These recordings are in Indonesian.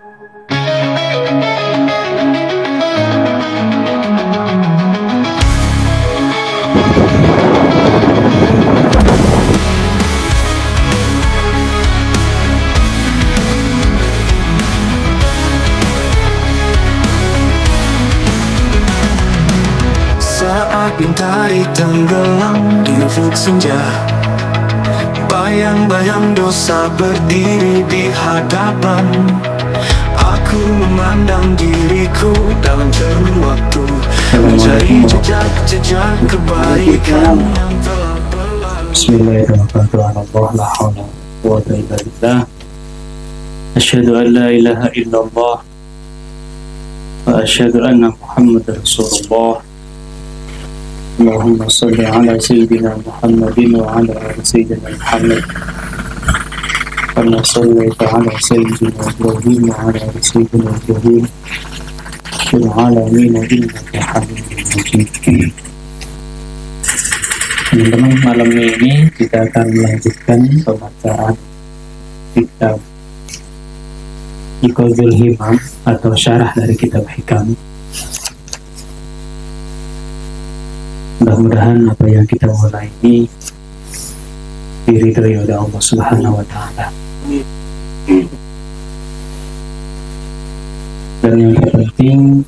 Saat bintari tenggelam di ufuk senja, bayang-bayang dosa berdiri di hadapan. Aku memandang diriku dalam cermin waktu, mencari jejak-jejak kebaikan yang telah berlalu. Bismillahirrahmanirrahim. La haula wa la quwwata illa billah. Asyhadu an la ilaha illallah wa asyhadu anna Muhammadar Rasulullah. Allahumma salli ala sayyidina Muhammadin wa ala ali sayyidina Muhammad. Kama sallaita ala sayyidina Ibrahim wa ala ali sayyidina Ibrahim fil alamin innaka Hamidum Majid. Teman-teman, malam ini kita akan melanjutkan pembacaan kitab Iqadhul Himam atau syarah dari kitab Hikam. Mudah-mudahan apa yang kita mulai ini diridhoi oleh Allah Subhanahu wa Ta'ala. Dan yang terpenting,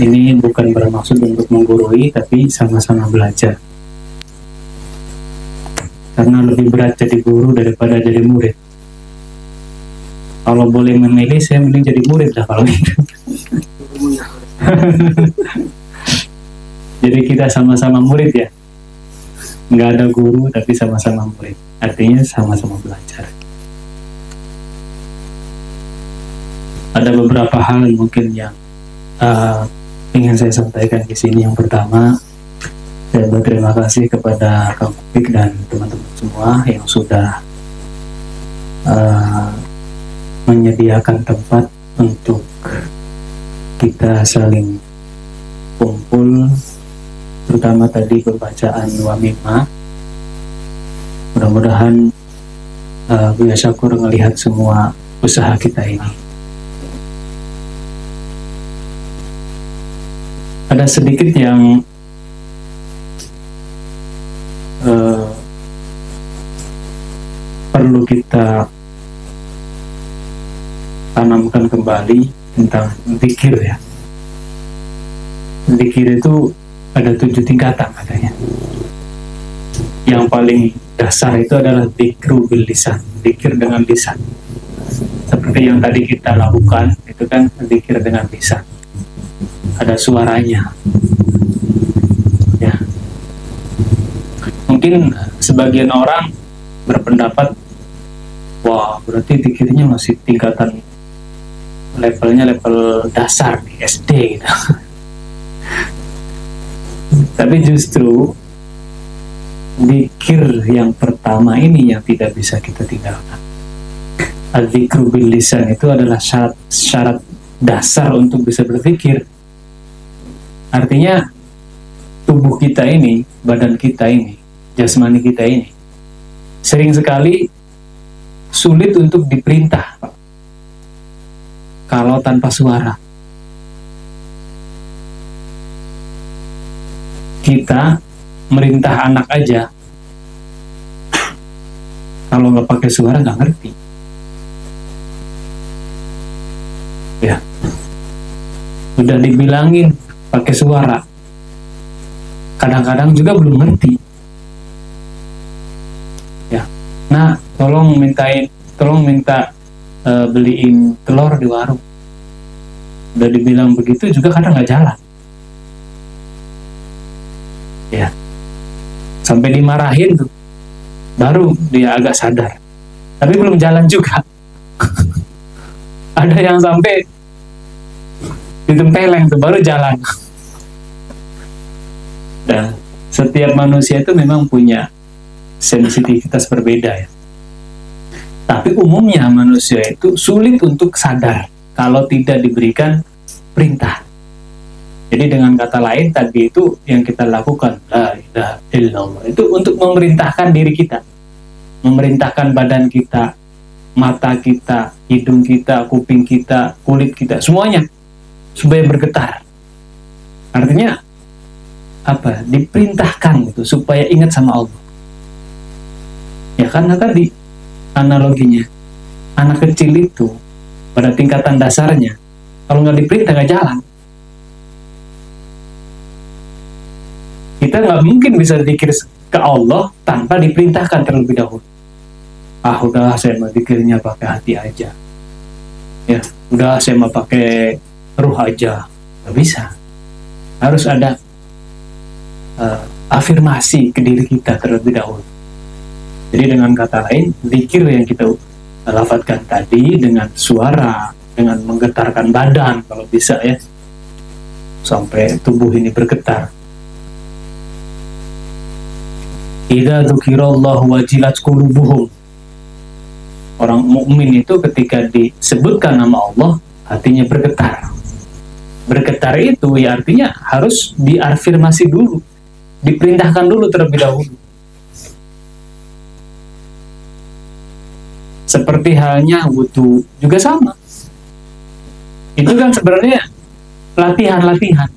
ini bukan bermaksud untuk menggurui, tapi sama-sama belajar. Karena lebih berat jadi guru daripada jadi murid. Kalau boleh memilih, saya mending jadi murid lah kalau gitu. Jadi kita sama-sama murid ya, nggak ada guru tapi sama-sama murid, artinya sama-sama belajar. Ada beberapa hal mungkin yang ingin saya sampaikan di sini. Yang pertama, saya berterima kasih kepada Kang Mufik dan teman-teman semua yang sudah menyediakan tempat untuk kita saling kumpul, terutama tadi pembacaan Wamimah. Mudah-mudahan Buya Syakur melihat semua usaha kita ini. Ada sedikit yang perlu kita tanamkan kembali tentang zikir ya. Zikir itu ada 7 tingkatan katanya. Yang paling dasar itu adalah dzikru bil lisan, zikir dengan lisan. Seperti yang tadi kita lakukan, itu kan zikir dengan lisan. Ada suaranya. Ya. Mungkin sebagian orang berpendapat, wah berarti zikirnya masih tingkatan levelnya level dasar di SD gitu. Tapi justru zikir yang pertama ini yang tidak bisa kita tinggalkan. Az-zikru bil lisan itu adalah syarat dasar untuk bisa berzikir. Artinya tubuh kita ini, badan kita ini, jasmani kita ini sering sekali sulit untuk diperintah kalau tanpa suara. Kita merintah anak aja kalau nggak pakai suara nggak ngerti ya. Udah dibilangin pakai suara, kadang-kadang juga belum ngerti ya. Nah, tolong minta beliin telur di warung, udah dibilang begitu juga kadang nggak jalan ya, sampai dimarahin tuh baru dia agak sadar, tapi belum jalan juga. Ada yang sampai ditempeleng tuh baru jalan. Dan setiap manusia itu memang punya sensitivitas berbeda ya. Tapi umumnya manusia itu sulit untuk sadar kalau tidak diberikan perintah. Jadi dengan kata lain tadi itu yang kita lakukan, la ilaha illallah, itu untuk memerintahkan diri kita, memerintahkan badan kita, mata kita, hidung kita, kuping kita, kulit kita, semuanya supaya bergetar. Artinya apa? Diperintahkan gitu supaya ingat sama Allah. Ya karena tadi analoginya anak kecil itu pada tingkatan dasarnya kalau nggak diperintah nggak jalan. Kita nggak mungkin bisa zikir ke Allah tanpa diperintahkan terlebih dahulu. Ah udah saya mau zikirnya pakai hati aja. Ya udah saya mau pakai ruh aja. Nggak bisa. Harus ada afirmasi ke diri kita terlebih dahulu. Jadi dengan kata lain, zikir yang kita lafadzkan tadi dengan suara, dengan menggetarkan badan kalau bisa ya, sampai tubuh ini bergetar. Idza dzukirallahu wajilat qulubuhum. Orang mukmin itu ketika disebutkan nama Allah, hatinya bergetar. Bergetar itu ya artinya harus diafirmasi dulu, diperintahkan dulu terlebih dahulu. Seperti halnya wudu juga sama. Itu kan sebenarnya latihan-latihan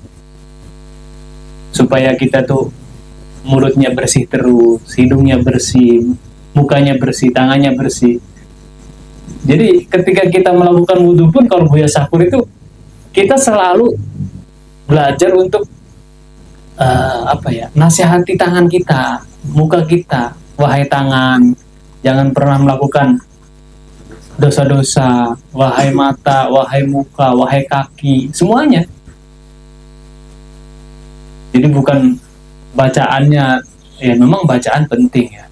supaya kita tuh mulutnya bersih terus, hidungnya bersih, mukanya bersih, tangannya bersih. Jadi ketika kita melakukan wudu pun kalau Buya Syakur itu kita selalu belajar untuk nasihati tangan kita, muka kita. Wahai tangan, jangan pernah melakukan dosa-dosa. Wahai mata, wahai muka, wahai kaki, semuanya. Jadi bukan bacaannya, ya memang bacaan penting ya.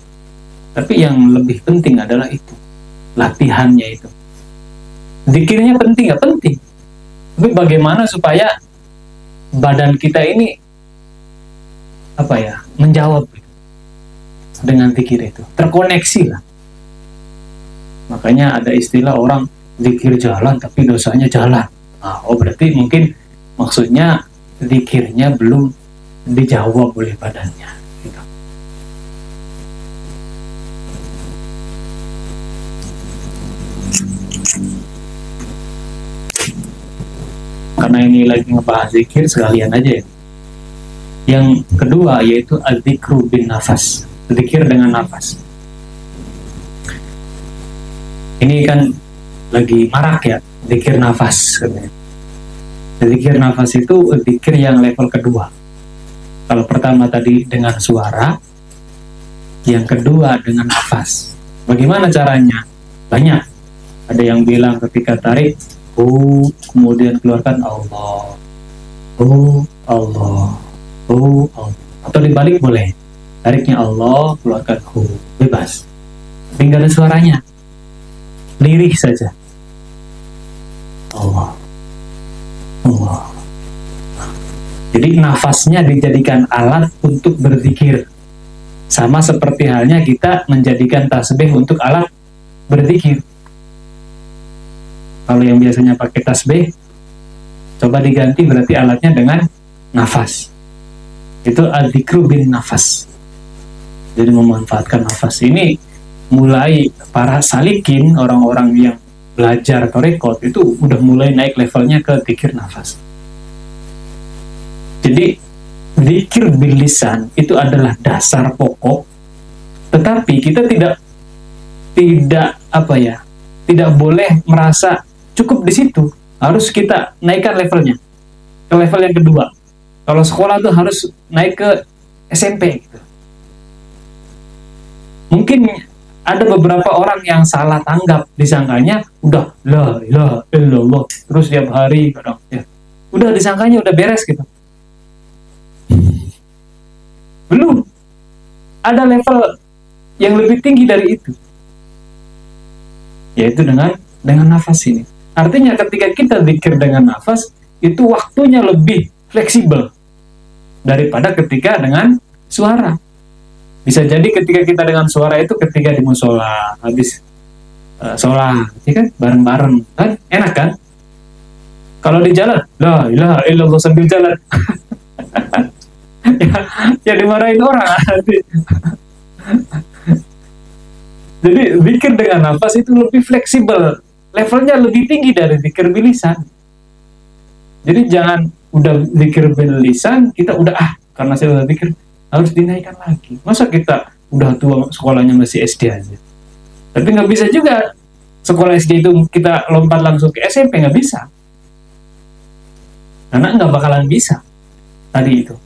Tapi yang lebih penting adalah itu, latihannya itu. Zikirnya penting ya penting. Tapi bagaimana supaya badan kita ini menjawab dengan zikir itu, terkoneksi lah. Makanya ada istilah orang zikir jalan tapi dosanya jalan. Berarti mungkin maksudnya zikirnya belum dijawab oleh badannya gitu. Karena ini lagi ngebahas zikir, sekalian aja ya. Yang kedua yaitu az-zikru bin nafas, zikir dengan nafas. Ini kan lagi marak ya, zikir nafas katanya. Zikir nafas itu zikir yang level kedua. Kalau pertama tadi dengan suara, yang kedua dengan nafas. Bagaimana caranya? Banyak. Ada yang bilang ketika tarik, kemudian keluarkan Allah, Allah, Allah. Atau dibalik boleh, tariknya Allah, keluarkan bebas. Tapi nggak ada suaranya, lirih saja. Allah, Allah. Jadi nafasnya dijadikan alat untuk berzikir. Sama seperti halnya kita menjadikan tasbih untuk alat berzikir. Kalau yang biasanya pakai tasbih, coba diganti berarti alatnya dengan nafas. Itu al-dzikru bin nafas. Jadi memanfaatkan nafas ini mulai para salikin, orang-orang yang belajar tarekat itu udah mulai naik levelnya ke dzikir nafas. Jadi dzikir bil lisan itu adalah dasar pokok, tetapi kita tidak boleh merasa cukup di situ. Harus kita naikkan levelnya ke level yang kedua. Kalau sekolah tuh harus naik ke SMP gitu. Mungkin ada beberapa orang yang salah tanggap, disangkanya udah la ilaha illallah terus tiap hari kadang ya. Udah disangkanya udah beres gitu. Belum. Ada level yang lebih tinggi dari itu. Yaitu dengan nafas ini. Artinya ketika kita zikir dengan nafas, itu waktunya lebih fleksibel daripada ketika dengan suara. Bisa jadi ketika kita dengan suara itu ketika di musola habis sholat, ya kan, bareng-bareng, kan enak kan? Kalau di jalan, la ilaha illallah sambil jalan, ya dimarahin orang nanti. Jadi zikir dengan nafas itu lebih fleksibel, levelnya lebih tinggi dari zikir bilisan. Jadi jangan udah zikir bilisan kita udah karena saya udah zikir harus dinaikkan lagi. Masa kita udah tua sekolahnya masih SD aja? Tapi nggak bisa juga sekolah SD itu kita lompat langsung ke SMP, nggak bisa. Karena nggak bakalan bisa tadi itu.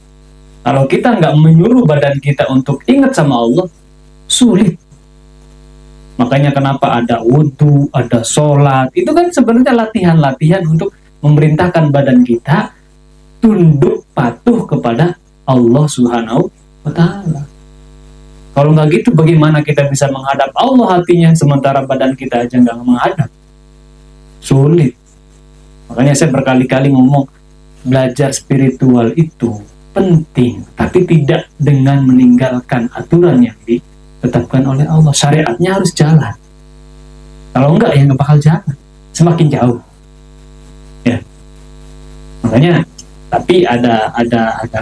Kalau kita nggak menyuruh badan kita untuk ingat sama Allah, sulit. Makanya kenapa ada wudhu, ada sholat. Itu kan sebenarnya latihan-latihan untuk memerintahkan badan kita tunduk patuh kepada Allah Subhanahu wa Ta'ala. Kalau nggak gitu, bagaimana kita bisa menghadap Allah hatinya sementara badan kita aja nggak menghadap? Sulit. Makanya saya berkali-kali ngomong, belajar spiritual itu penting, tapi tidak dengan meninggalkan aturan yang ditetapkan oleh Allah. Syariatnya harus jalan. Kalau enggak, ya nggak bakal jalan. Semakin jauh. Ya. Makanya, tapi ada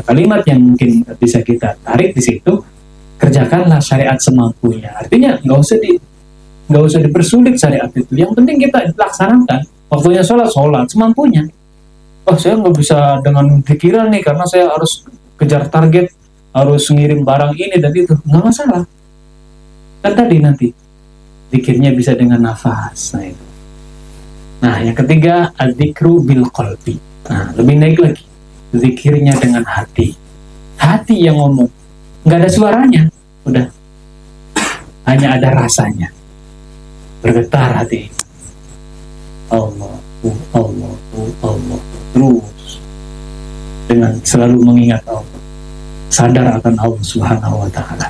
kalimat yang mungkin bisa kita tarik di situ. Kerjakanlah syariat semampunya. Artinya nggak usah dipersulit syariat itu. Yang penting kita laksanakan. Waktunya sholat semampunya. Oh, saya nggak bisa dengan pikiran nih karena saya harus kejar target, harus ngirim barang ini dan itu. Nggak masalah. Kan tadi nanti zikirnya bisa dengan nafas. Nah, itu. Nah, yang ketiga, adzikru bil qalbi. Nah, lebih naik lagi. Zikirnya dengan hati. Hati yang ngomong. Nggak ada suaranya. Udah. Hanya ada rasanya. Bergetar hati. Allah. Terus dengan selalu mengingat Allah, sadar akan Allah Subhanahu wa Ta'ala.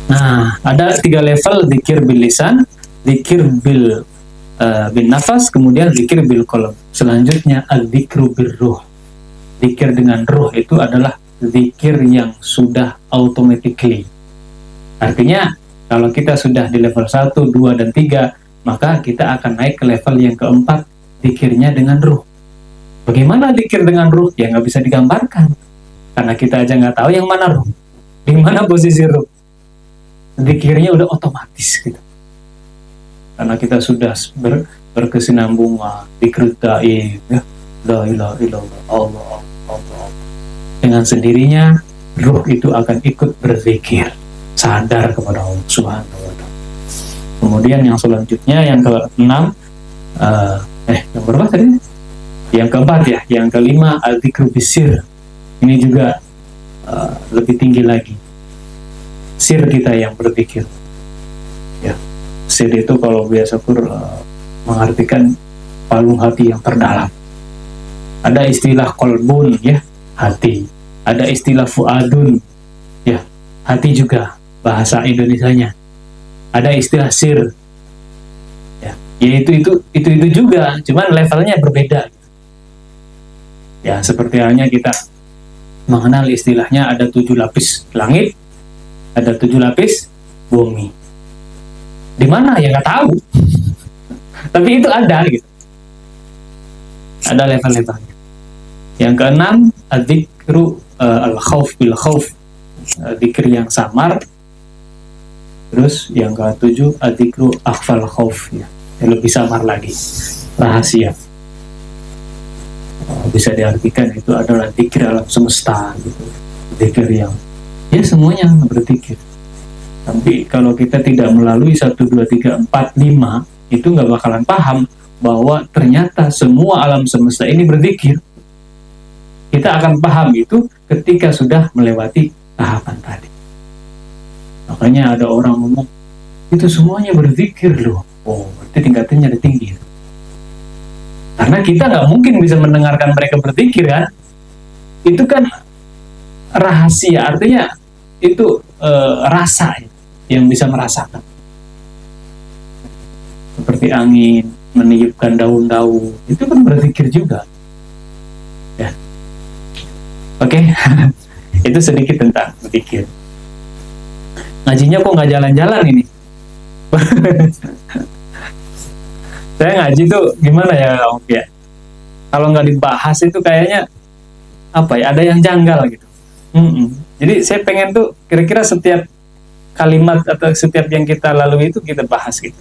Nah, ada 3 level zikir bil lisan, zikir bil nafas, kemudian zikir bil qalb. Selanjutnya adzikru bir ruh. Zikir dengan ruh itu adalah zikir yang sudah automatically. Artinya kalau kita sudah di level 1, 2, dan 3, maka kita akan naik ke level yang keempat, zikirnya dengan ruh. Bagaimana zikir dengan ruh? Ya nggak bisa digambarkan. Karena kita aja nggak tahu yang mana ruh. Di mana posisi ruh. Zikirnya udah otomatis gitu. Karena kita sudah berkesinambungan, zikir taib, ya. La ilaha illallah, Allah. Dengan sendirinya, ruh itu akan ikut berzikir. Sadar kepada Allah Subhanahu wa Ta'ala. Kemudian yang selanjutnya, yang ke-6, yang berapa tadi? Yang keempat ya, yang kelima adzikru bisir. Ini juga lebih tinggi lagi. Sir kita yang berzikir. Ya, sir itu kalau biasa mengartikan palung hati yang terdalam. Ada istilah kolbun ya, hati. Ada istilah fuadun ya, hati juga bahasa Indonesianya. Ada istilah sir. Ya, itu juga, cuman levelnya berbeda. Ya, seperti halnya kita mengenal istilahnya ada 7 lapis langit, ada 7 lapis bumi. Di mana ya nggak tahu. Tapi itu ada gitu. Ada level-levelnya. Yang keenam, adzikru al-khauf bil khauf. Zikir yang samar. Terus yang ke-7, adzikru akhfal khauf ya. Yang lebih samar lagi. Rahasia. Bisa diartikan itu adalah zikir alam semesta gitu. Zikir yang ya semuanya berzikir. Tapi kalau kita tidak melalui 1, 2, 3, 4, 5, itu nggak bakalan paham bahwa ternyata semua alam semesta ini berzikir. Kita akan paham itu ketika sudah melewati tahapan tadi. Makanya ada orang ngomong itu semuanya berzikir loh. Oh, berarti tingkatannya ada tinggi. Karena kita nggak mungkin bisa mendengarkan mereka berzikir kan. Itu kan rahasia, artinya itu rasa yang bisa merasakan. Seperti angin meniupkan daun-daun, itu kan berzikir juga. Ya. Oke. Itu sedikit tentang berzikir. Ngajinya kok nggak jalan-jalan ini? Saya ngaji tuh gimana ya Om ya? Kalau nggak dibahas itu kayaknya apa ya? Ada yang janggal gitu. Jadi saya pengen tuh kira-kira setiap kalimat atau setiap yang kita lalui itu kita bahas gitu.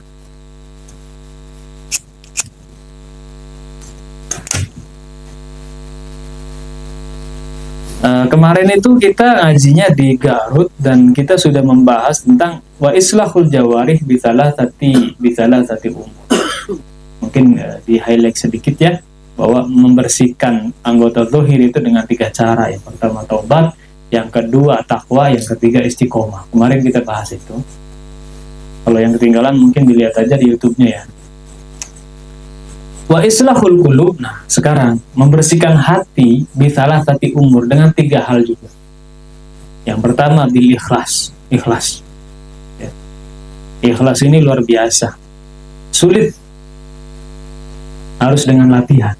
Kemarin itu kita ngajinya di Garut dan kita sudah membahas tentang wa islahul jawarih bisalah tati umur. Mungkin di highlight sedikit ya, bahwa membersihkan anggota zahir itu dengan 3 cara. Yang pertama taubat, yang kedua takwa, yang ketiga istiqomah. Kemarin kita bahas itu. Kalau yang ketinggalan mungkin dilihat aja di YouTube-nya ya. Wa islahul qulub. Nah, sekarang membersihkan hati bisalah tati umur dengan 3 hal juga. Yang pertama bil ikhlas. Ikhlas. Ya. Ikhlas ini luar biasa. Sulit. Harus dengan latihan.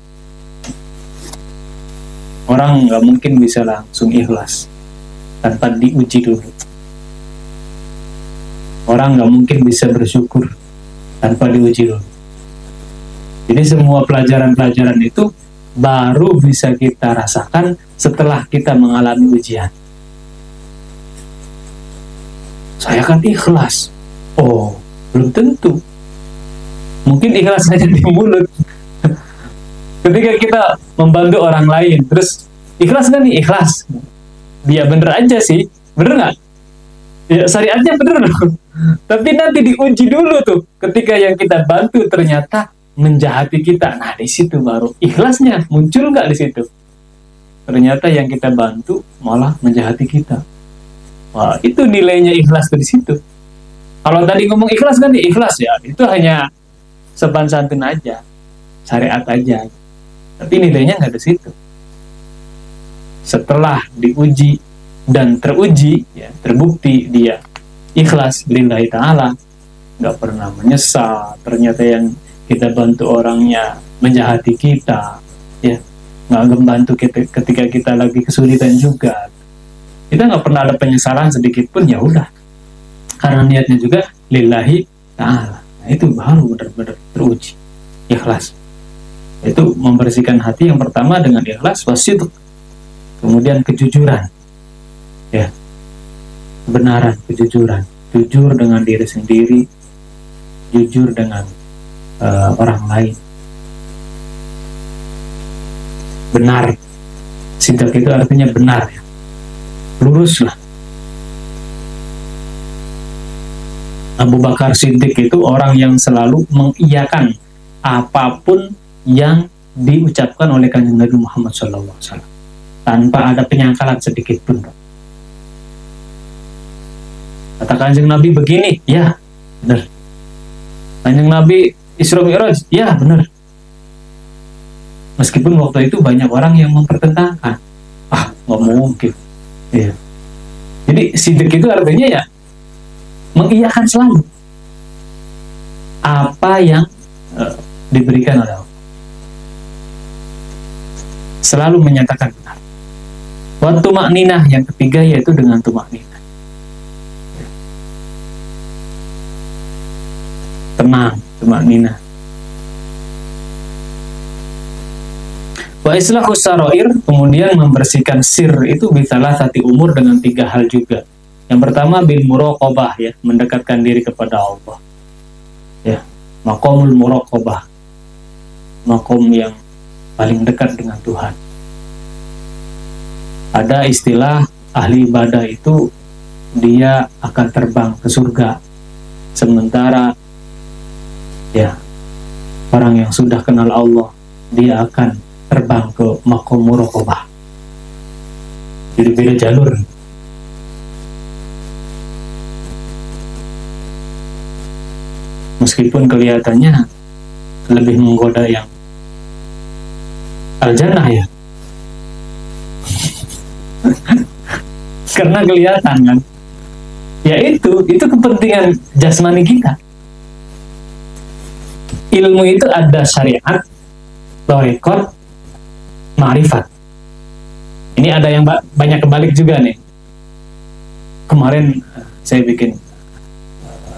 Orang nggak mungkin bisa langsung ikhlas tanpa diuji dulu. Orang nggak mungkin bisa bersyukur tanpa diuji dulu. Jadi semua pelajaran-pelajaran itu baru bisa kita rasakan setelah kita mengalami ujian. Saya kan ikhlas. Oh, belum tentu. Mungkin ikhlas saja di mulut. Ketika kita membantu orang lain, terus ikhlas kan nih? Ikhlas. Dia bener aja sih. Bener nggak? Ya, syariatnya bener dong. Tapi nanti diuji dulu tuh. Ketika yang kita bantu ternyata menjahati kita. Nah, di situ baru ikhlasnya muncul nggak di situ. Ternyata yang kita bantu malah menjahati kita. Wah, itu nilainya ikhlas di situ. Kalau tadi ngomong ikhlas kan nih? Ikhlas ya. Itu hanya sopan santun aja. Syariat aja. Tapi nilainya nggak di situ. Setelah diuji dan teruji, ya, terbukti dia ikhlas lillahi ta'ala, nggak pernah menyesal. Ternyata yang kita bantu orangnya menjahati kita, ya, nggak membantu kita ketika kita lagi kesulitan juga. Kita nggak pernah ada penyesalan sedikit pun, ya udah. Karena niatnya juga lillahi ta'ala. Nah, itu baru benar-benar teruji, ikhlas. Itu membersihkan hati yang pertama dengan ikhlas, wasidq. Kemudian kejujuran, ya, kebenaran, kejujuran, jujur dengan diri sendiri, jujur dengan orang lain, benar. Sidq itu artinya benar, ya. Lurus lah. Abu Bakar Siddiq itu orang yang selalu mengiyakan apapun yang diucapkan oleh Kanjeng Nabi Muhammad SAW tanpa ada penyangkalan sedikit pun. Kata Kanjeng Nabi begini, ya benar. Kanjeng Nabi Isra Mi'raj, ya benar. Meskipun waktu itu banyak orang yang mempertentangkan, nggak mungkin. Ya. Jadi siddiq itu artinya ya mengiyakan selalu apa yang diberikan oleh Allah. Selalu menyatakan benar. Wa tuma'ninah, yang ketiga yaitu dengan tuma'ninah. Tenang, tuma'ninah. Wa islahu sarair, kemudian membersihkan sir itu bisalah sati umur dengan 3 hal juga. Yang pertama bil muraqabah, ya, mendekatkan diri kepada Allah. Ya, maqamul muraqabah. Maqam yang paling dekat dengan Tuhan. Ada istilah ahli ibadah itu dia akan terbang ke surga, sementara ya orang yang sudah kenal Allah dia akan terbang ke maqam muraqabah. Jadi beda jalur. Meskipun kelihatannya lebih menggoda yang al-jannah, ya. Karena kelihatan kan, ya itu kepentingan jasmani kita. Ilmu itu ada syariat, thariqat, ma'rifat. Ini ada yang banyak kebalik juga nih. Kemarin saya bikin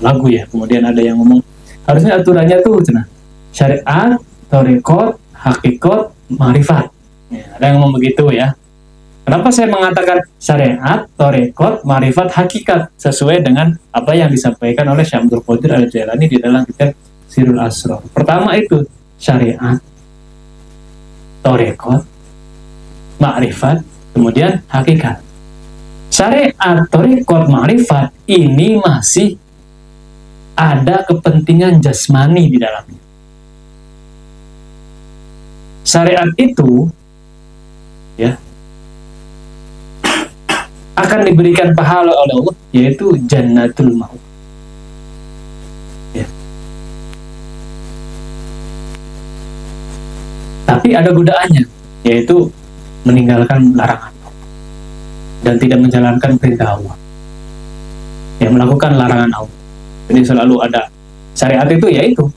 lagu, ya, kemudian ada yang ngomong harusnya aturannya tuh syariat, thariqat, hakikat, ma'rifat. Ya, ada yang ngomong begitu, ya. Kenapa saya mengatakan syariat, torekot, marifat, hakikat sesuai dengan apa yang disampaikan oleh Syekh Abdul Qadir Al-Jailani di dalam kitab Sirrul Asrar. Pertama itu syariat, torekot, makrifat, kemudian hakikat. Syariat, torekot, makrifat ini masih ada kepentingan jasmani di dalamnya. Syariat itu ya akan diberikan pahala oleh Allah, yaitu jannatul ma'wa. Ya. Tapi ada godaannya, yaitu meninggalkan larangan dan tidak menjalankan perintah Allah, yang melakukan larangan Allah. Jadi selalu ada syariat itu, yaitu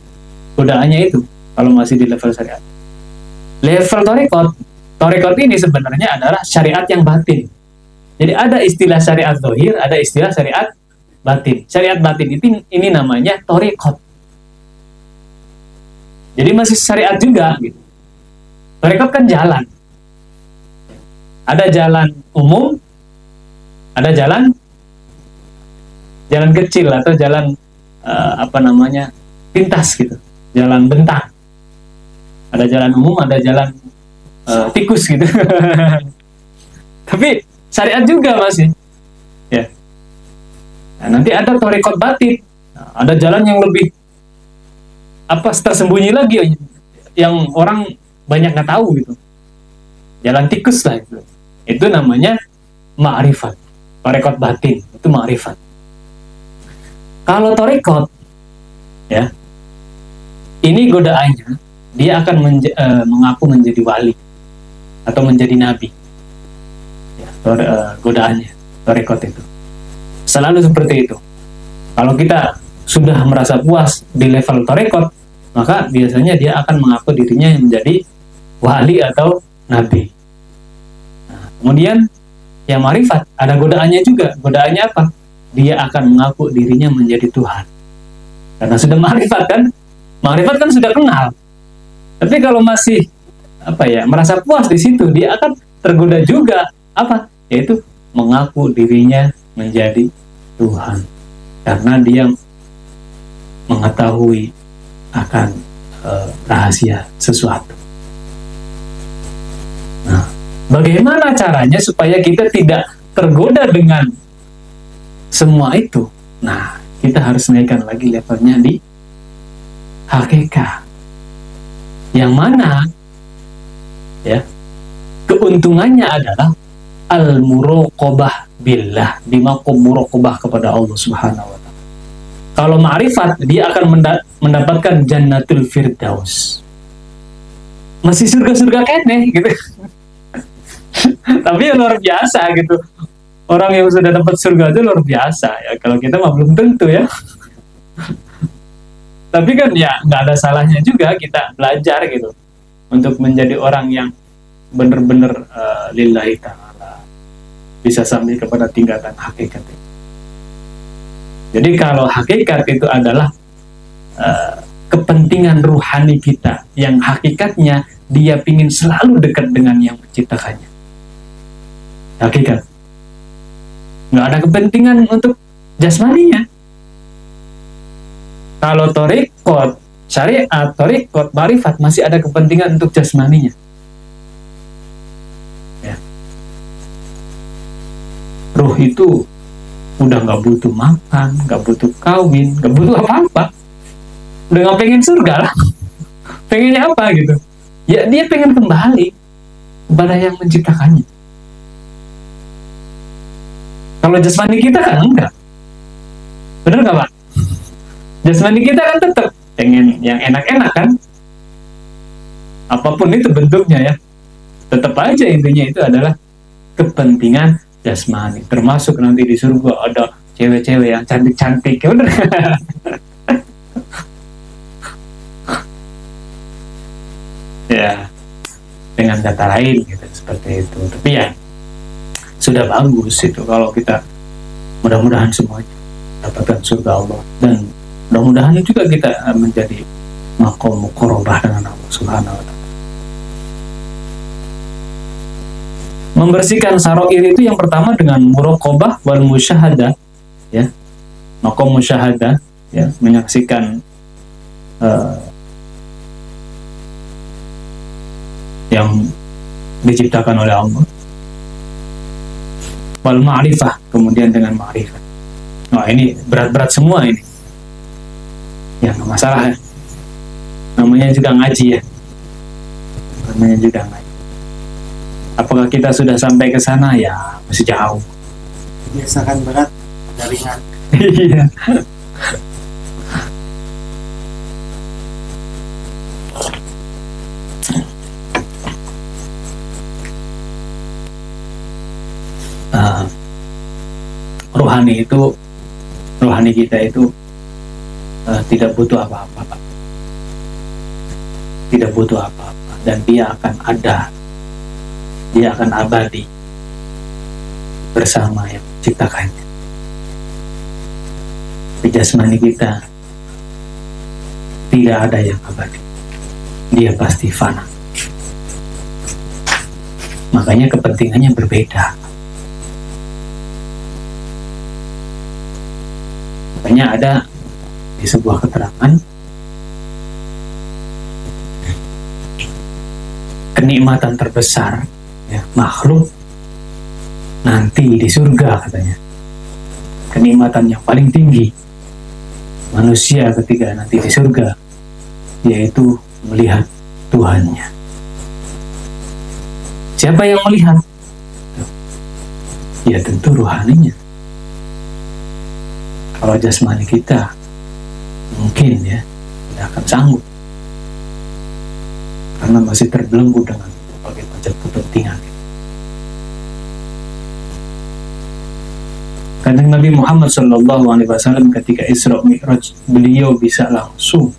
godaannya itu kalau masih di level syariat. Level torekot ini sebenarnya adalah syariat yang batin. Jadi ada istilah syariat zahir, ada istilah syariat batin. Syariat batin ini namanya torekot. Jadi masih syariat juga gitu. Torekot kan jalan. Ada jalan umum, ada jalan kecil atau jalan pintas gitu, jalan bentang. Ada jalan umum, ada jalan tikus gitu. Tapi syariat juga masih. Ya. Nah, nanti ada torekot batin. Nah, ada jalan yang lebih tersembunyi lagi, yang orang banyak nggak tahu gitu. Jalan tikus lah itu. Itu namanya ma'rifat. Torekot batin itu ma'rifat. Kalau torekot, ya, ini godaannya, dia akan mengaku menjadi wali atau menjadi nabi. Ya, godaannya, torekot itu selalu seperti itu. Kalau kita sudah merasa puas di level torekot, maka biasanya dia akan mengaku dirinya menjadi wali atau nabi. Nah, kemudian yang marifat, ada godaannya juga. Godaannya apa? Dia akan mengaku dirinya menjadi Tuhan. Karena sudah marifat kan? Marifat kan sudah kenal. Tapi kalau masih merasa puas di situ, dia akan tergoda juga yaitu mengaku dirinya menjadi Tuhan. Karena dia mengetahui akan rahasia sesuatu. Nah, bagaimana caranya supaya kita tidak tergoda dengan semua itu? Nah, kita harus naikkan lagi levelnya di hakikat. Yang mana ya keuntungannya adalah al-muraqabah billah, di maqam muraqabah kepada Allah Subhanahu wa taala. Kalau ma'rifat, dia akan mendapatkan jannatul firdaus. Masih surga-surga kene gitu. Tapi ya luar biasa gitu. Orang yang sudah dapat surga itu luar biasa ya. Kalau kita mah belum tentu ya. Tapi kan ya nggak ada salahnya juga kita belajar gitu untuk menjadi orang yang benar-benar lillahi ta'ala, bisa sampai kepada tingkatan hakikat. Jadi kalau hakikat itu adalah kepentingan ruhani kita, yang hakikatnya dia ingin selalu dekat dengan yang menciptakannya. Hakikat. Nggak ada kepentingan untuk jasmaninya. Kalau torekot, syariat, torekot, marifat masih ada kepentingan untuk jasmaninya. Ya. Ruh itu udah nggak butuh makan, nggak butuh kawin, nggak butuh apa-apa. Udah nggak pengen surga lah. Pengennya apa gitu? Ya dia pengen kembali kepada yang menciptakannya. Kalau jasmani kita kan enggak. Benar nggak Pak? Jasmani kita kan tetap pengen yang enak-enak kan? Apapun itu bentuknya ya. Tetap aja intinya itu adalah kepentingan jasmani. Termasuk nanti di surga ada cewek-cewek yang cantik-cantik. Ya bener. Ya, dengan kata lain gitu, seperti itu. Tapi ya sudah bagus itu kalau kita mudah-mudahan semuanya dapatkan surga Allah, dan mudah-mudahan juga kita menjadi maqam muqarrabah dengan Allah Subhanahu wa taala. Membersihkan sarair itu yang pertama dengan muraqabah wal musyahadah, ya, maqam musyahadah, ya, menyaksikan yang diciptakan oleh Allah. Wal ma'rifah, kemudian dengan ma'rifah. Wah, ini berat-berat semua ini. Ya, nggak masalah ya. Namanya juga ngaji ya. Namanya juga ngaji. Apakah kita sudah sampai ke sana? Ya, masih jauh. Biasakan berat, ada ringan. Iya. Rohani kita itu tidak butuh apa-apa, Pak. Tidak butuh apa-apa, dan dia akan ada, dia akan abadi bersama yang menciptakannya. Di jasmani kita tidak ada yang abadi, dia pasti fana. Makanya kepentingannya berbeda. Makanya ada di sebuah keterangan, kenikmatan terbesar ya, makhluk nanti di surga katanya. Kenikmatan yang paling tinggi manusia ketika nanti di surga yaitu melihat Tuhannya. Siapa yang melihat? Ya tentu rohaninya. Kalau jasmani kita mungkin ya tidak akan sanggup, karena masih terbelenggu dengan berbagai macam kepentingan. Kanjeng Nabi Muhammad SAW ketika Isra Mi'raj, beliau bisa langsung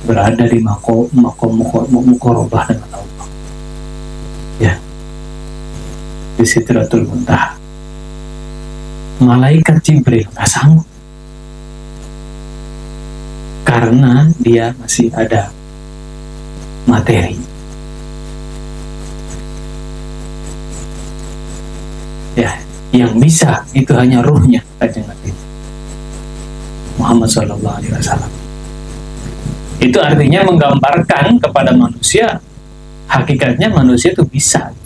berada di makom muqarabah dengan Allah, ya, di Sidratul Muntaha. Malaikat Jibril nggak sanggup, karena dia masih ada materi. Ya, yang bisa itu hanya ruhnya Kanjeng Nabi Muhammad SAW. Itu artinya menggambarkan kepada manusia, hakikatnya manusia itu bisa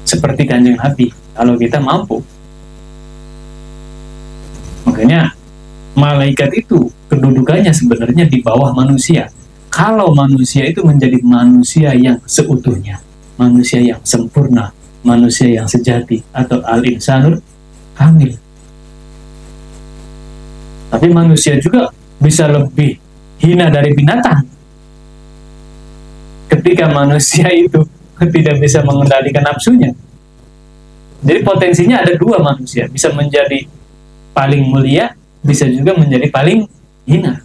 seperti Kanjeng Nabi kalau kita mampu. Makanya malaikat itu kedudukannya sebenarnya di bawah manusia. Kalau manusia itu menjadi manusia yang seutuhnya, manusia yang sempurna, manusia yang sejati, atau al-insanul kamil. Tapi manusia juga bisa lebih hina dari binatang ketika manusia itu tidak bisa mengendalikan nafsunya. Jadi potensinya ada dua manusia, bisa menjadi paling mulia, bisa juga menjadi paling hina.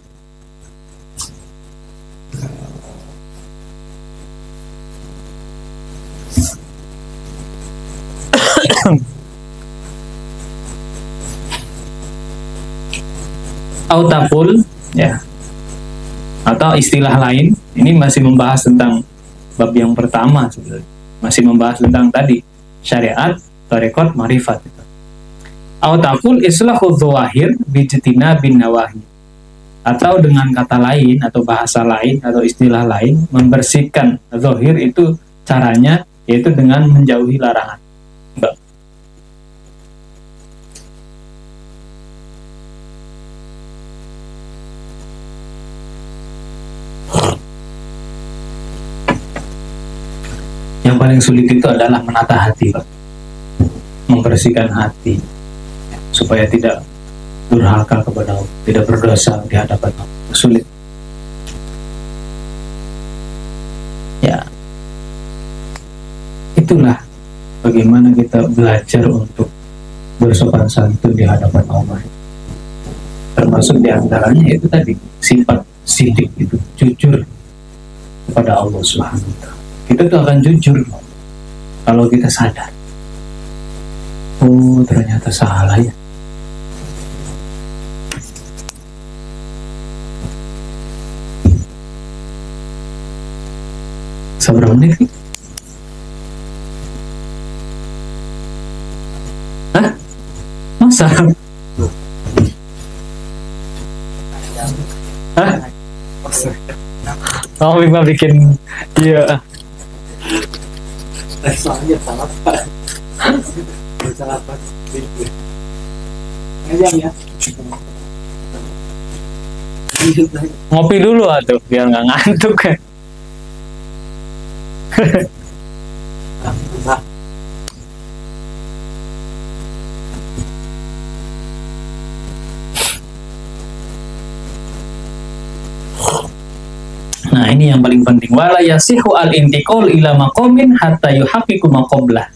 Autaqul, ya, atau istilah lain, ini masih membahas tentang bab yang pertama sebenarnya. Masih membahas tentang tadi syariat, tarekat, marifat. Autaqul islahu dzawahir bijtina bin nawahi. Atau dengan kata lain atau bahasa lain atau istilah lain, membersihkan zahir itu caranya yaitu dengan menjauhi larangan. Yang paling sulit itu adalah menata hati, Pak. Membersihkan hati supaya tidak durhaka kepada Allah, tidak berdosa di hadapan Allah. Sulit. Ya, itulah bagaimana kita belajar untuk bersopan santun di hadapan Allah. Termasuk diantaranya itu tadi sifat sidik itu, jujur kepada Allah Subhanahu wa Ta'ala. Kita tuh akan jujur kalau kita sadar, oh ternyata salah ya. Seberapa menit? Waalaikumsalam. Hah? Oh, Bima bikin iya. Soalnya salah Pak. Salah Pak. Ngajam ya. Ngopi dulu atuh biar nggak ngantuk kan. Nah, ini yang paling penting. Wala yasihu al-intiqal ila maqamin hatta yuhaqqiqu maqablah.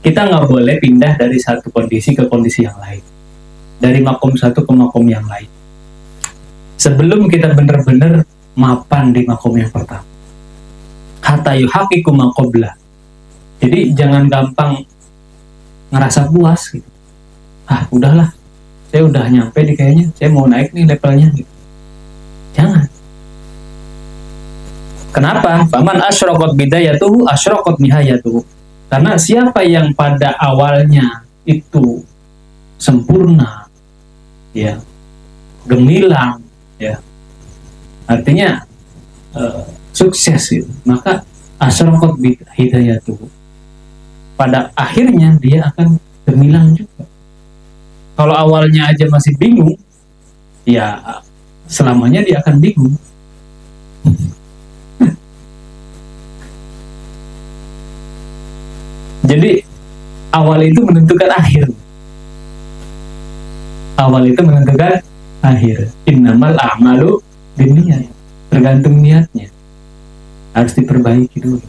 Kita nggak boleh pindah dari satu kondisi ke kondisi yang lain. Dari makom satu ke makom yang lain. Sebelum kita benar-benar mapan di makom yang pertama. Hatta yuhaqqiqu maqablah. Jadi jangan gampang ngerasa puas gitu. Ah, udahlah. Saya udah nyampe nih kayaknya. Saya mau naik nih levelnya gitu. Jangan. Kenapa? Faman asyraqat bidayatuhu asyraqat nihayatuhu. Karena siapa yang pada awalnya itu sempurna, ya, gemilang, ya, artinya sukses gitu. Maka asyraqat bidayatuhu. Pada akhirnya dia akan gemilang juga. Kalau awalnya aja masih bingung, ya selamanya dia akan bingung. Jadi awal itu menentukan akhir. Awal itu menentukan akhir. Innamal a'malu binniyat. Tergantung niatnya. Harus diperbaiki dulu.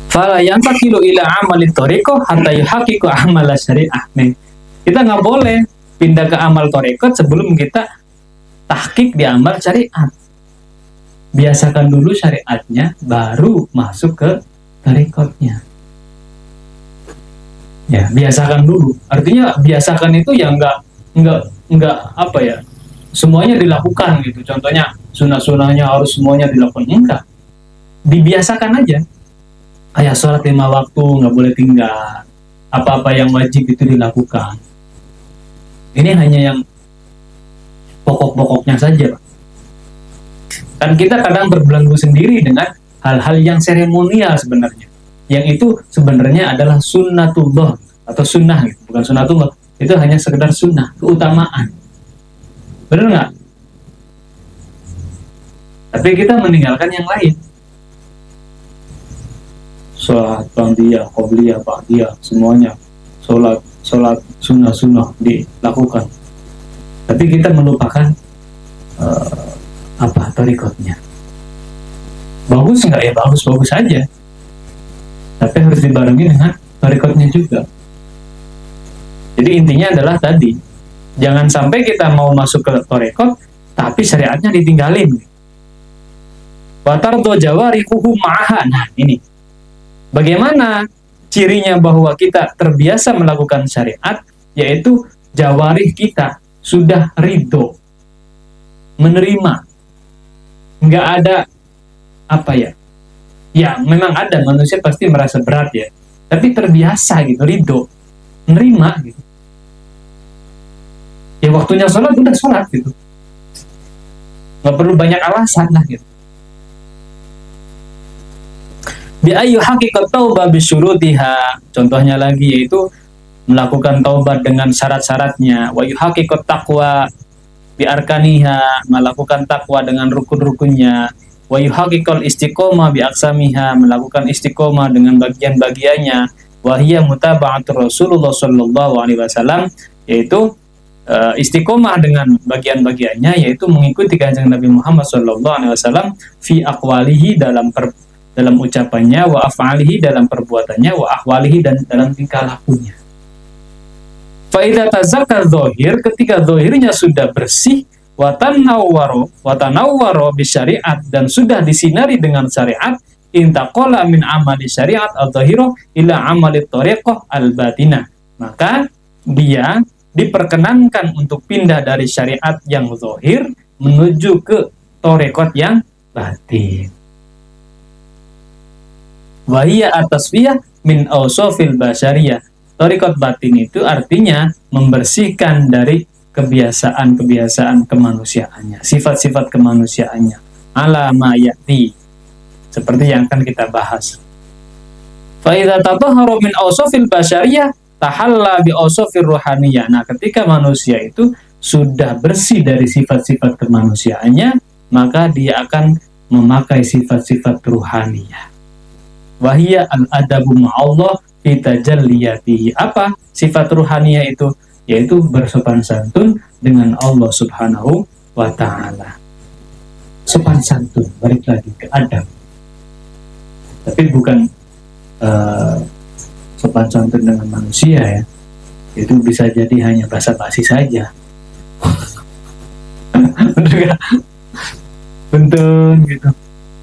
Fala yantaqilu ila amalit thariqah hatta yuhaqqiqu amal syari'ah. Kita nggak boleh pindah ke amal thariqah sebelum kita tahqiq di amal syariat. Biasakan dulu syariatnya, baru masuk ke thariqahnya. Ya, biasakan dulu. Artinya biasakan itu ya nggak apa ya, semuanya dilakukan gitu. Contohnya sunah-sunahnya harus semuanya dilakukan, enggak. Dibiasakan aja. Kayak sholat 5 waktu nggak boleh tinggal. Apa-apa yang wajib itu dilakukan. Ini hanya yang pokok-pokoknya saja, Pak. Dan kita kadang berbelenggu sendiri dengan hal-hal yang seremonial sebenarnya. Yang itu sebenarnya adalah sunnatullah atau sunnah, gitu. Bukan sunnatullah. Itu hanya sekedar sunnah, keutamaan. Benar nggak? Tapi kita meninggalkan yang lain. Sholat, ba'diyah, qobliyah, ba'diyah, semuanya. Sholat, sunnah-sunnah dilakukan. Tapi kita melupakan thariqahnya. Bagus nggak ya? Bagus aja. Tapi harus dibarengi dengan thariqahnya juga. Jadi intinya adalah tadi, jangan sampai kita mau masuk ke thariqah tapi syariatnya ditinggalin. Watardo jawarikuhu ma'aha. Nah, ini. Bagaimana cirinya bahwa kita terbiasa melakukan syariat, yaitu jawarih kita sudah ridho, menerima. Nggak ada apa ya, ya memang ada, manusia pasti merasa berat ya, tapi terbiasa gitu, ridho, menerima gitu. Ya waktunya sholat udah sholat gitu, nggak perlu banyak alasan lah gitu. Bi ayyu haqiqat taubah bisyurutiha. Contohnya lagi yaitu melakukan taubat dengan syarat-syaratnya. Wa yuhaqiqat taqwa bi arkaniha, melakukan takwa dengan rukun-rukunnya. Wa yuhaqiqal istiqomah bi aqsamiha, melakukan istiqomah dengan bagian-bagiannya. Wa hiya mutaba'atur Rasulullah sallallahu alaihi wasallam, yaitu istiqomah dengan bagian-bagiannya, yaitu mengikuti kanjeng Nabi Muhammad sallallahu alaihi wasallam fi aqwalihi, dalam ucapannya, wa af'alihi, dalam perbuatannya, wa ahwalihi, dan dalam tingkah lakunya. Fa idza tazakkar dzahir, ketika zahirnya sudah bersih, wa tanawwara bi syariat, dan sudah disinari dengan syariat, intaqala min amali syariat adh-dhahira ila amali thariqah al-batinah. Maka dia diperkenankan untuk pindah dari syariat yang zahir menuju ke thariqat yang batin. Wa hiya at-tasfiyah min awsafil basyariyah. Thariqat batin itu artinya membersihkan dari kebiasaan-kebiasaan kemanusiaannya, sifat-sifat kemanusiaannya. Ala ma ya'ti, seperti yang akan kita bahas. Fa idza tatahhara min awsafil basyariyah tahalla bi awsafir ruhaniyah. Nah, ketika manusia itu sudah bersih dari sifat-sifat kemanusiaannya, maka dia akan memakai sifat-sifat ruhaniyah. Wahiyya al-adabu ma'allah fi tajalliyatihi. Apa sifat ruhaniyah itu? Yaitu bersopan santun dengan Allah Subhanahu wa ta'ala. Sopan santun, balik lagi ke adab. Tapi bukan sopan santun dengan manusia ya. Itu bisa jadi hanya basa-basi saja. Benteng gitu.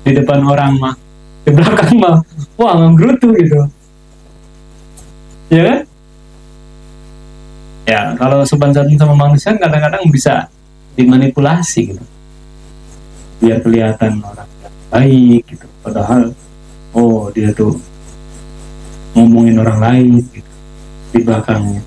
Di depan orang mah, di belakang mah, wah ngegerutu gitu. Ya kan? Ya, kalau sopan santun sama manusia kadang-kadang bisa dimanipulasi gitu. Biar kelihatan orang yang baik gitu. Padahal, oh dia tuh ngomongin orang lain gitu, di belakangnya.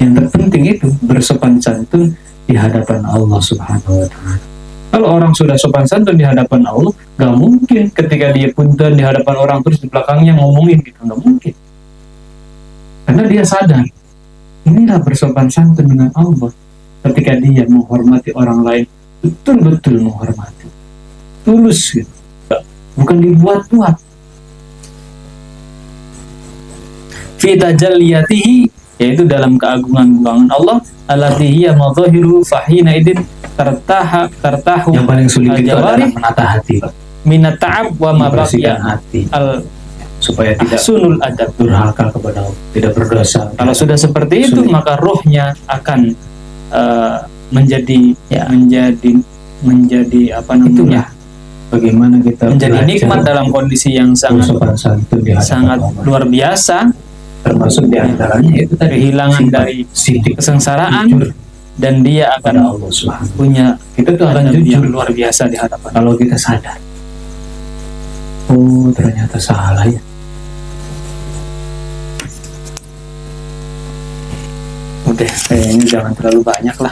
Yang terpenting itu bersopan santun di hadapan Allah Subhanahu wa ta'ala. Kalau orang sudah sopan santun di hadapan Allah, gak mungkin ketika dia punten di hadapan orang terus di belakangnya ngomongin gitu, gak mungkin. Karena dia sadar, inilah bersopan santun dengan Allah. Ketika dia menghormati orang lain, betul-betul menghormati, tulus gitu, bukan dibuat-buat. Fi tajalliyatihi, yaitu dalam keagungan-agungan Allah, allati hiya madzahiru fahina idin tartahu. Yang paling sulit itu adalah menata hati, Pak. Minat ta'ab wa ma baqiya hati al supaya tidak sunul adab, durhaka kepada Allah, tidak berdosa. Kalau sudah seperti itu, maka rohnya akan menjadi apa namanya? Bagaimana kita menjadi nikmat dalam kondisi yang sangat luar biasa, termasuk diantaranya itu tadi kehilangan dari kesengsaraan, dan dia akan punya kita tuh akan jujur yang luar biasa di hadapan. Kalau kita sadar, oh ternyata salah ya. Udah, kayaknya jangan terlalu banyak lah.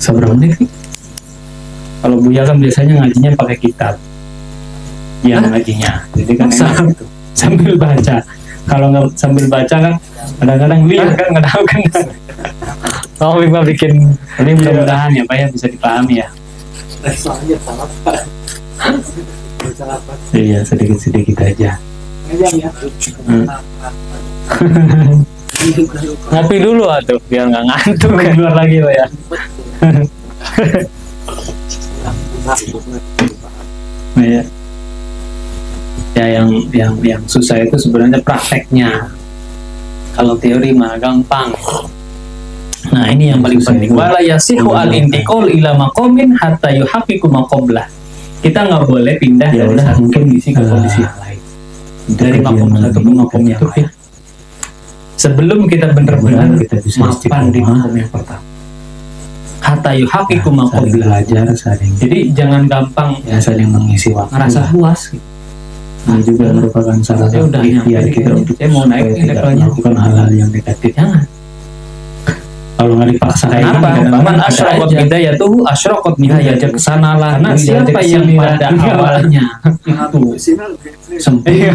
Seberapa menit nih? Kalau Buya kan biasanya ngajinya pakai kitab, yang ngajinya, jadi kan enak gitu, sambil baca. Kalau nggak sambil baca kan kadang-kadang lihat kan nggak tahu kan. Mau bikin ini, mudah-mudahan ya Pak ya bisa dipahami ya. Iya, sedikit-sedikit aja. Ngopi dulu atuh biar nggak ngantuk kan. Keluar lagi Pak ya. Nah, ya. Ya yang susah itu sebenarnya prakteknya. Kalau teori mah gampang. Nah, ini yang paling penting. Wala yasihu al-intiqal ila maqamin hatta yuhaqqiqu maqablah. Kita nggak boleh pindah dari satu kondisi ke kondisi yang lain. Dari makom satu ke makom yang lain. Sebelum kita benar-benar mapan di makom yang pertama. Hatta yuhaqqiqu maqablah. Jadi jangan gampang ya saling mengisi waktu. Ngerasa puas gitu. Ini juga merupakan salah satu ikhtiar kita untuk saya mau naik levelnya, bukan hal-hal yang negatif. Jangan. Kalau nggak dipaksa, kenapa? Man asyraqat bidayatuhu asyraqat nihayatnya ke sana lah. Karena siapa yang pada awalnya itu sempit,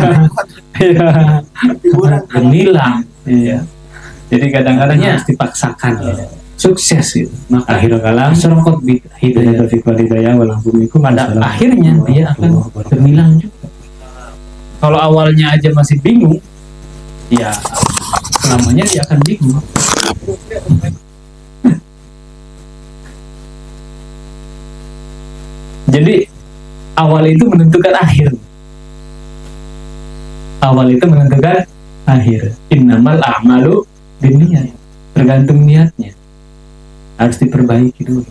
gemilang, iya. Jadi kadang-kadangnya harus dipaksakan. Sukses itu. Maka akhirnya kalah asyraqat bidayah walahumikum, pada akhirnya dia akan gemilang juga. Kalau awalnya aja masih bingung, ya selamanya dia akan bingung. Jadi awal itu menentukan akhir. Awal itu menentukan akhir. Innamal a'malu binniyat. Tergantung niatnya. Harus diperbaiki dulu.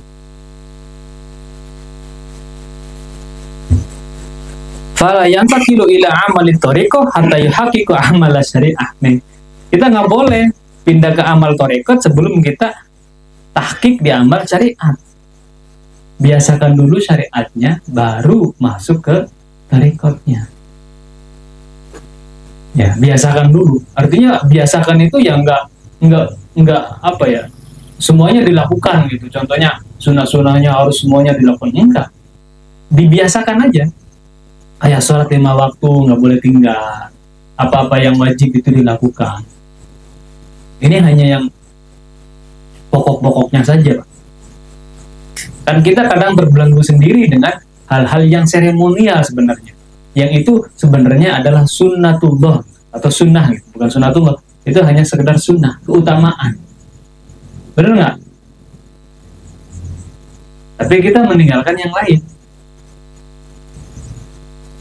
Fala yantaqilu ila amali thariqah hatta yuhaqqiqu amal syariah. Kita nggak boleh pindah ke amal thariqah sebelum kita tahqiq di amal syariat. Biasakan dulu syariatnya, baru masuk ke thariqahnya. Ya, biasakan dulu. Artinya biasakan itu ya nggak apa ya, semuanya dilakukan gitu. Contohnya sunah-sunahnya harus semuanya dilakukan, enggak. Dibiasakan aja. Kayak sholat 5 waktu nggak boleh tinggal. Apa-apa yang wajib itu dilakukan. Ini hanya yang pokok-pokoknya saja, Pak. Kan kita kadang berbelenggu sendiri dengan hal-hal yang seremonial sebenarnya. Yang itu sebenarnya adalah sunnatullah atau sunnah, gitu. Bukan sunnatullah. Itu hanya sekedar sunnah, keutamaan. Benar nggak? Tapi kita meninggalkan yang lain.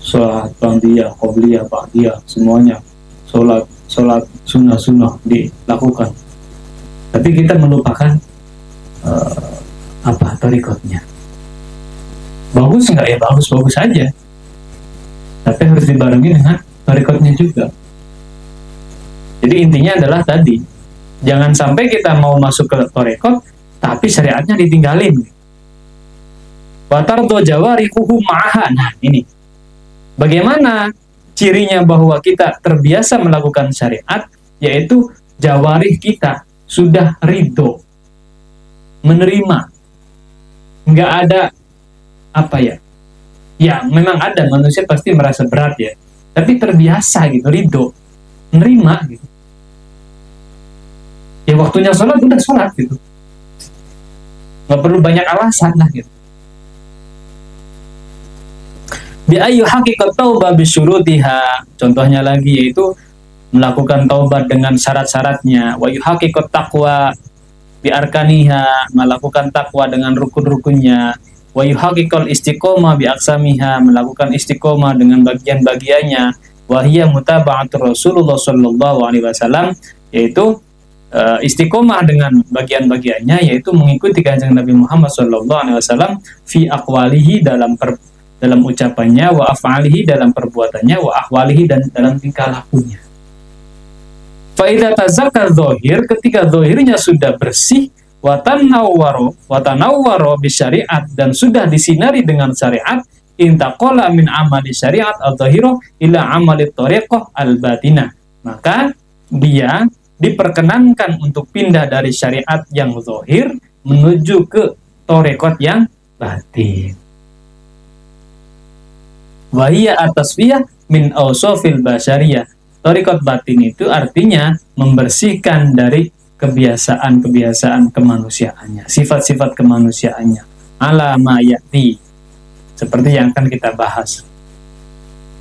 Sholat ba'diyah, qobliyah, ba'diyah, semuanya. Sholat sunnah-sunnah dilakukan. Tapi kita melupakan tarikatnya. Bagus nggak? Ya bagus-bagus saja. Tapi harus dibarengi dengan tarikatnya juga. Jadi intinya adalah tadi, jangan sampai kita mau masuk ke tarekat tapi syariatnya ditinggalin. Watardo jawarihuhu ma'aha. Nah, ini. Bagaimana cirinya bahwa kita terbiasa melakukan syariat, yaitu jawarih kita sudah ridho, menerima. Nggak ada ya memang ada, manusia pasti merasa berat ya, tapi terbiasa gitu, ridho, menerima gitu. Ya waktunya sholat udah sholat gitu, nggak perlu banyak alasan lah gitu. Bi ayyu haqiqat taubah bisyurutiha, contohnya lagi yaitu melakukan taubat dengan syarat-syaratnya. Wa yuhaqiqat taqwa bi arkaniha, melakukan takwa dengan rukun-rukunnya. Wa yuhaqiqal istiqomah bi aqsamiha, melakukan istiqomah dengan bagian-bagiannya. Wa hiya mutaba'atur Rasulullah sallallahu alaihi wasallam, yaitu istiqomah dengan bagian-bagiannya, yaitu mengikuti kanjeng Nabi Muhammad sallallahu alaihi wasallam fi aqwalihi, dalam ucapannya, wa af'alihi, dalam perbuatannya, wa ahwalihi, dan dalam tingkah lakunya. Fa'idha tazakar zohir, ketika zohirnya sudah bersih, watanawwaro bisyariat, dan sudah disinari dengan syariat, intaqala min amali syariat al-zohiro ila amali tariqah al-batinah, maka dia diperkenankan untuk pindah dari syariat yang zohir menuju ke tariqat yang batin. Wahiyya atasfiyah min awsofil basyariyah. Tariqat batin itu artinya membersihkan dari kebiasaan-kebiasaan kemanusiaannya, sifat-sifat kemanusiaannya. Ala ma ya'ti, seperti yang akan kita bahas.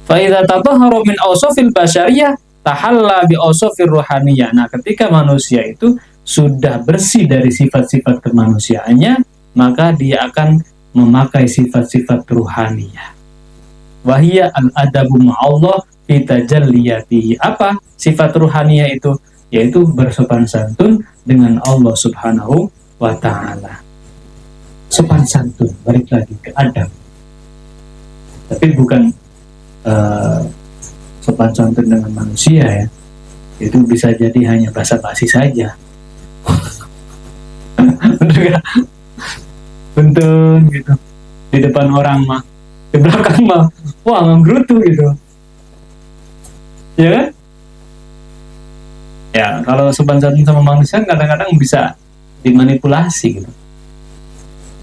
Fa idza tatahhara min awsofil basyariyah tahalla bi awsofir ruhaniyah. Nah, ketika manusia itu sudah bersih dari sifat-sifat kemanusiaannya, maka dia akan memakai sifat-sifat ruhaniyah. Wahiyya al-adabu ma'allah fi tajalliyatihi. Apa sifat ruhaniyah itu? Yaitu bersopan santun dengan Allah subhanahu wa ta'ala. Sopan santun, balik lagi ke adab. Tapi bukan sopan santun dengan manusia ya. Itu bisa jadi hanya basa-basi saja. Betul gitu. Di depan orang mah, di belakang mah, wah nggerutu gitu. Ya kan? Ya, kalau sopan santun sama manusia kadang-kadang bisa dimanipulasi gitu.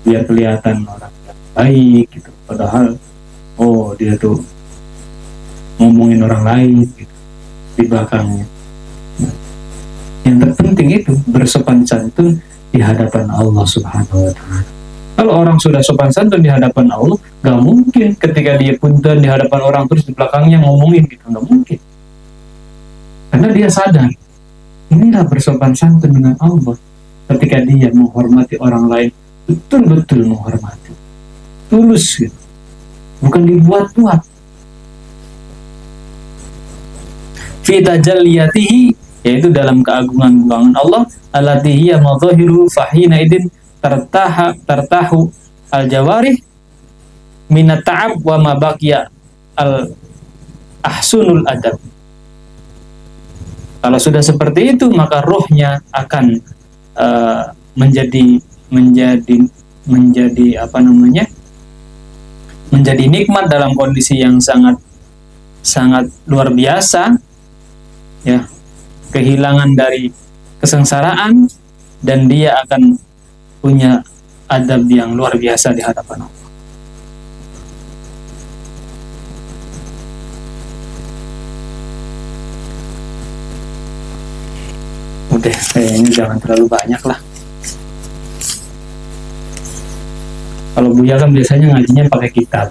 Biar kelihatan orang yang baik gitu. Padahal, oh dia tuh ngomongin orang lain gitu, di belakangnya. Yang terpenting itu bersopan santun di hadapan Allah subhanahu wa ta'ala. Kalau orang sudah sopan santun di hadapan Allah, gak mungkin ketika dia punten di hadapan orang terus di belakangnya ngomongin gitu, gak mungkin. Karena dia sadar, inilah bersopan santun dengan Allah. Ketika dia menghormati orang lain, betul-betul menghormati, tulus gitu, bukan dibuat-buat. Fi tajalliyatihi, yaitu dalam keagungan Allah, allati hiya madzahiru fahina idin tartahu al-jawarih minat ta'ab wa ma baqiya al-ahsunul adab. Kalau sudah seperti itu, maka rohnya akan menjadi menjadi nikmat dalam kondisi yang sangat luar biasa, ya, kehilangan dari kesengsaraan, dan dia akan punya adab yang luar biasa di hadapan Allah. Udah, kayaknya jangan terlalu banyak lah. Kalau Buya kan biasanya ngajinya pakai kitab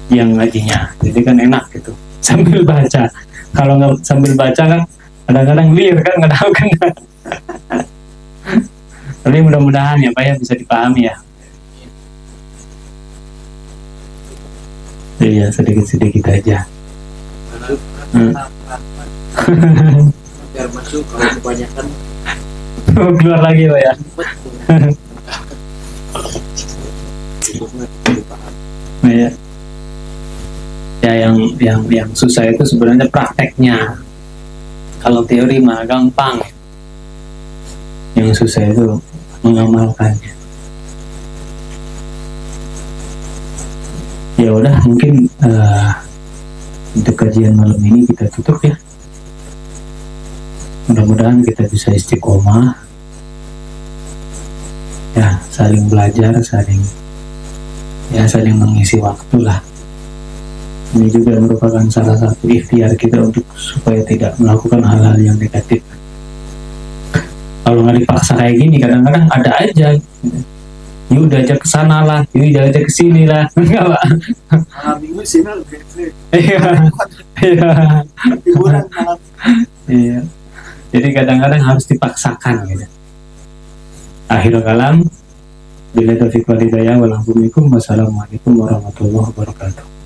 yang ngajinya, jadi kan enak gitu, sambil baca. Kalau nggak sambil baca kan kadang-kadang liar kan, nggak tahu kan. Tapi mudah-mudahan ya Pak ya bisa dipahami ya. Iya, sedikit-sedikit aja. Biar masuk, kalau kebanyakan Keluar lagi Pak ya. Ya. Ya, yang susah itu sebenarnya prakteknya. Kalau teori mah gampang. Yang susah itu mengamalkannya. Ya udah, mungkin untuk kajian malam ini kita tutup ya. Mudah-mudahan kita bisa istiqomah, ya, saling belajar, saling mengisi waktu lah. Ini juga merupakan salah satu ikhtiar kita untuk supaya tidak melakukan hal-hal yang negatif. Kalau nggak dipaksa kayak gini, kadang-kadang ada aja. Yuk diajak ke sana lah, yuk diajak ke sini lah, enggak Pak? malam minggu sih lebih Iya, iya, hiburan malam. iya. Jadi kadang-kadang harus dipaksakan gitu. Akhirul kalam, bila taufiq wal hidayah, wassalamualaikum warahmatullahi wabarakatuh.